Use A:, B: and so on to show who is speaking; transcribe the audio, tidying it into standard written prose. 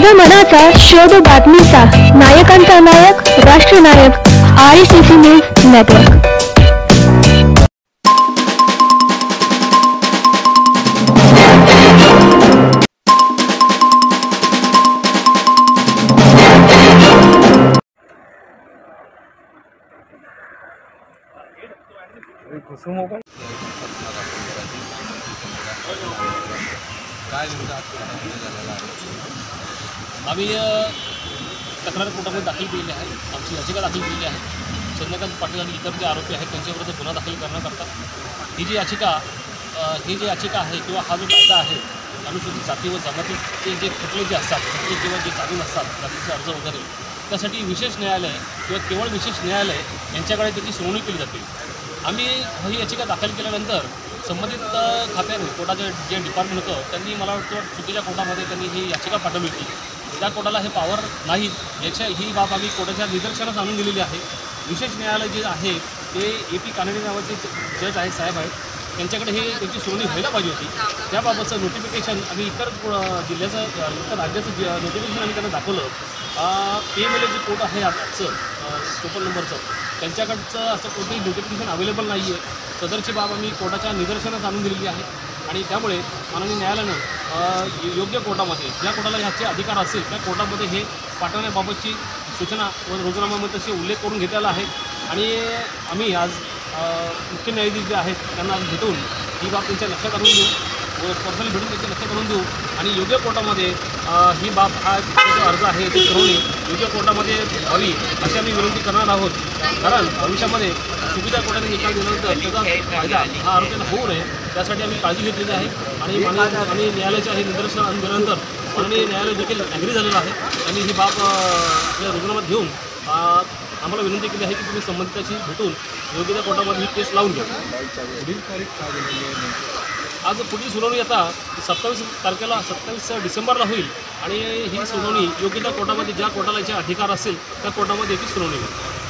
A: जनमनाचा शोध बातमीचा नायकांचा नायक राष्ट्रनायक RCC news network.
B: आम्ही तक्रार कोर्टामध्ये दाखल केलेली आहे। आमची याचिका दाखल केलेली आहे। चंद्रकांत पाटील आणि इतर जे आरोपी आहेत त्यांच्याविरुद्ध गुन्हा दाखल करण्याकरता ही जी याचिका आहे किंवा हा जो कायदा आहे अनुसूचित जाती व जमातीचे जे खटले जे असतात खटले किंवा जे चालू असतात जातीचे अर्ज वगैरे त्यासाठी विशेष न्यायालय किंवा केवळ विशेष न्यायालय यांच्याकडे त्याची सुनावणी केली जाते। आम्ही ही याचिका दाखल केल्यानंतर संबंधित खात्याने कोर्टाचे जे डिपार्टमेंट होतं त्यांनी मला वाटतं चुकीच्या कोर्टामध्ये त्यांनी ही याचिका पाठवली होती। त्या कोर्टाला हे पॉवर नाही ही बाब आम्ही कोर्टाच्या निदर्शनास आणून दिलेली आहे। विशेष न्यायालय जे आहे ते AP कानडे नावाचे जज आहेत साहेब आहेत त्यांच्याकडे त्यांची सुनावणी व्हायला पाहिजे होती। त्याबाबतचं नोटिफिकेशन आम्ही इतर जिल्ह्याचं इतर राज्याचं नोटिफिकेशन आम्ही त्यांना दाखवलं। PMLA जे कोर्ट आहे आजचं 54 नंबरचं त्यांच्याकडचं असं कोणतंही नोटिफिकेशन अवेलेबल नाही आहे। सदरची बाब आम्ही कोर्टाच्या निदर्शनास आणून दिलेली आहे आणि त्यामुळे माननीय न्यायालयानं योग्य कोर्टामध्ये ज्या कोर्टाला ह्याचे अधिकार असेल त्या कोर्टामध्ये हे पाठवण्याबाबतची सूचना व रोजनाम्यामध्ये तसे उल्लेख करून घेतलेला आहे आणि आम्ही आज मुख्य न्यायाधीश जे आहेत त्यांना आज भेटून ही बाब त्यांच्या लक्षात आणून देऊ व पर्सनली भेटून त्यांच्या लक्षात आणून देऊ आणि योग्य कोर्टामध्ये ही बाब हा जो अर्ज आहे ती सुनावणी योग्य कोर्टामध्ये व्हावी अशी आम्ही विनंती करणार आहोत। कारण भविष्यामध्ये चुकीच्या कोर्टाने निकाल दिल्यानंतर त्याचा फायदा हा आरोपींना होऊ नये त्यासाठी आम्ही काळजी घेतलेली आहे आणि न्यायालयाच्या हे निदर्शन आणून दिल्यानंतर माननीय न्यायालय देखील ॲग्री झालेलं आहे आणि ही बाब आपल्या रुग्णामध्ये घेऊन आम्हाला विनंती केली आहे की तुम्ही संबंधिताशी भेटून योग्य त्या कोर्टामध्ये ही केस लावून घ्या। आज पुढील सुनावणी आता 27 डिसेंबरला होईल आणि ही सुनावणी योग्य त्या कोर्टामध्ये ज्या कोर्टाला याचे अधिकार असेल त्या कोर्टामध्ये याची सुनावणी होईल।